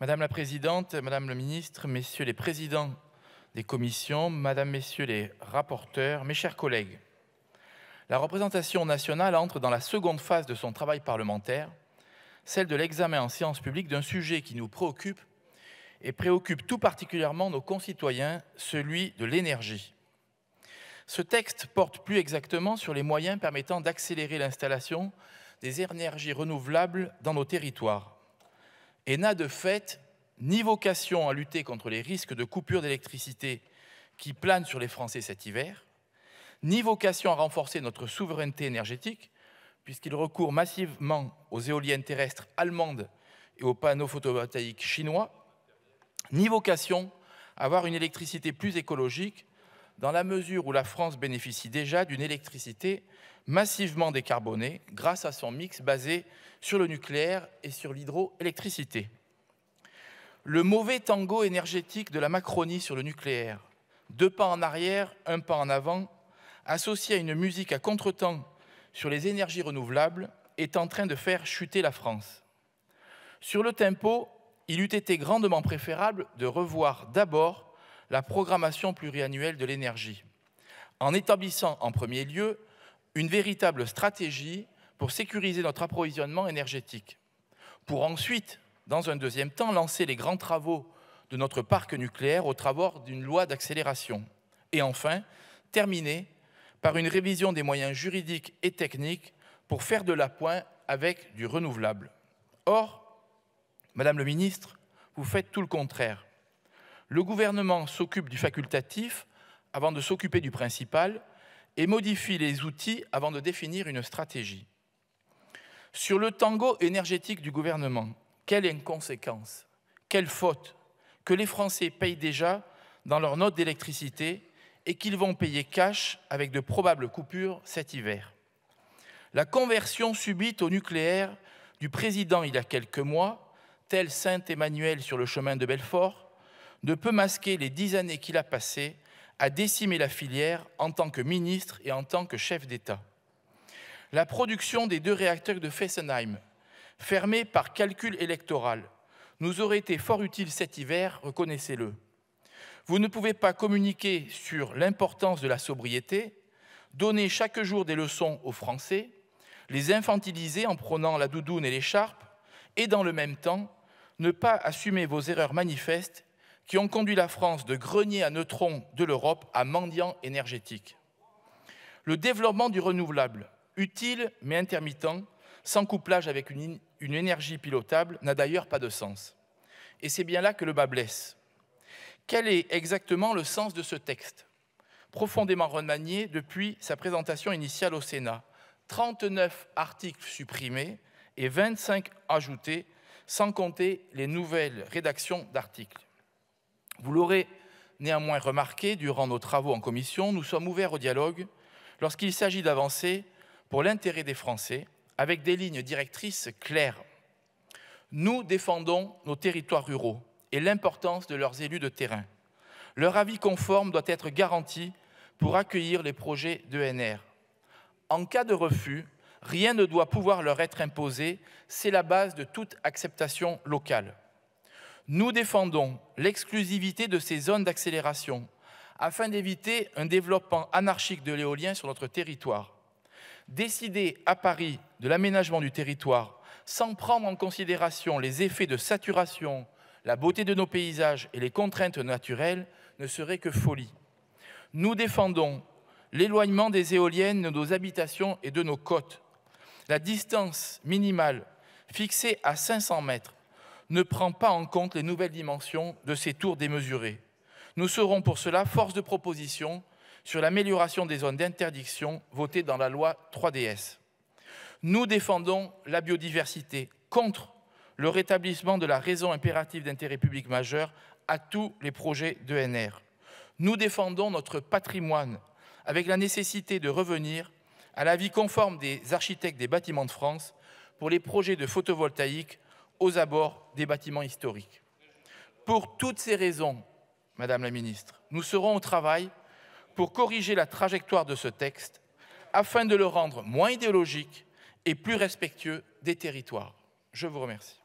Madame la Présidente, Madame la Ministre, Messieurs les Présidents des commissions, Madame, Messieurs les rapporteurs, mes chers collègues, la représentation nationale entre dans la seconde phase de son travail parlementaire, celle de l'examen en séance publique d'un sujet qui nous préoccupe et préoccupe tout particulièrement nos concitoyens, celui de l'énergie. Ce texte porte plus exactement sur les moyens permettant d'accélérer l'installation des énergies renouvelables dans nos territoires et n'a de fait ni vocation à lutter contre les risques de coupure d'électricité qui planent sur les Français cet hiver, ni vocation à renforcer notre souveraineté énergétique, puisqu'il recourt massivement aux éoliennes terrestres allemandes et aux panneaux photovoltaïques chinois, ni vocation à avoir une électricité plus écologique, dans la mesure où la France bénéficie déjà d'une électricité massivement décarbonée grâce à son mix basé sur le nucléaire et sur l'hydroélectricité. Le mauvais tango énergétique de la Macronie sur le nucléaire, 2 pas en arrière, 1 pas en avant, associé à une musique à contretemps sur les énergies renouvelables, est en train de faire chuter la France. Sur le tempo, il eût été grandement préférable de revoir d'abord la programmation pluriannuelle de l'énergie, en établissant en premier lieu une véritable stratégie pour sécuriser notre approvisionnement énergétique, pour ensuite, dans un deuxième temps, lancer les grands travaux de notre parc nucléaire au travers d'une loi d'accélération, et enfin, terminer par une révision des moyens juridiques et techniques pour faire de l'appoint avec du renouvelable. Or, Madame le Ministre, vous faites tout le contraire. Le gouvernement s'occupe du facultatif avant de s'occuper du principal et modifie les outils avant de définir une stratégie. Sur le tango énergétique du gouvernement, quelle inconséquence, quelle faute que les Français payent déjà dans leur note d'électricité et qu'ils vont payer cash avec de probables coupures cet hiver. La conversion subite au nucléaire du président il y a quelques mois, tel Saint Emmanuel sur le chemin de Belfort, ne peut masquer les 10 années qu'il a passées à décimer la filière en tant que ministre et en tant que chef d'État. La production des 2 réacteurs de Fessenheim, fermés par calcul électoral, nous aurait été fort utile cet hiver, reconnaissez-le. Vous ne pouvez pas communiquer sur l'importance de la sobriété, donner chaque jour des leçons aux Français, les infantiliser en prenant la doudoune et l'écharpe, et dans le même temps, ne pas assumer vos erreurs manifestes qui ont conduit la France de grenier à neutrons de l'Europe à mendiant énergétique. Le développement du renouvelable, utile mais intermittent, sans couplage avec une énergie pilotable, n'a d'ailleurs pas de sens. Et c'est bien là que le bât blesse. Quel est exactement le sens de ce texte, profondément remanié depuis sa présentation initiale au Sénat? 39 articles supprimés et 25 ajoutés, sans compter les nouvelles rédactions d'articles. Vous l'aurez néanmoins remarqué, durant nos travaux en commission, nous sommes ouverts au dialogue lorsqu'il s'agit d'avancer pour l'intérêt des Français, avec des lignes directrices claires. Nous défendons nos territoires ruraux et l'importance de leurs élus de terrain. Leur avis conforme doit être garanti pour accueillir les projets d'ENR. En cas de refus, rien ne doit pouvoir leur être imposé, c'est la base de toute acceptation locale. Nous défendons l'exclusivité de ces zones d'accélération afin d'éviter un développement anarchique de l'éolien sur notre territoire. Décider à Paris de l'aménagement du territoire sans prendre en considération les effets de saturation, la beauté de nos paysages et les contraintes naturelles ne serait que folie. Nous défendons l'éloignement des éoliennes de nos habitations et de nos côtes. La distance minimale fixée à 500 mètres ne prend pas en compte les nouvelles dimensions de ces tours démesurées. Nous serons pour cela force de proposition sur l'amélioration des zones d'interdiction votées dans la loi 3DS. Nous défendons la biodiversité contre le rétablissement de la raison impérative d'intérêt public majeur à tous les projets d'ENR. Nous défendons notre patrimoine avec la nécessité de revenir à l'avis conforme des architectes des bâtiments de France pour les projets de photovoltaïque aux abords des bâtiments historiques. Pour toutes ces raisons, Madame la Ministre, nous serons au travail pour corriger la trajectoire de ce texte afin de le rendre moins idéologique et plus respectueux des territoires. Je vous remercie.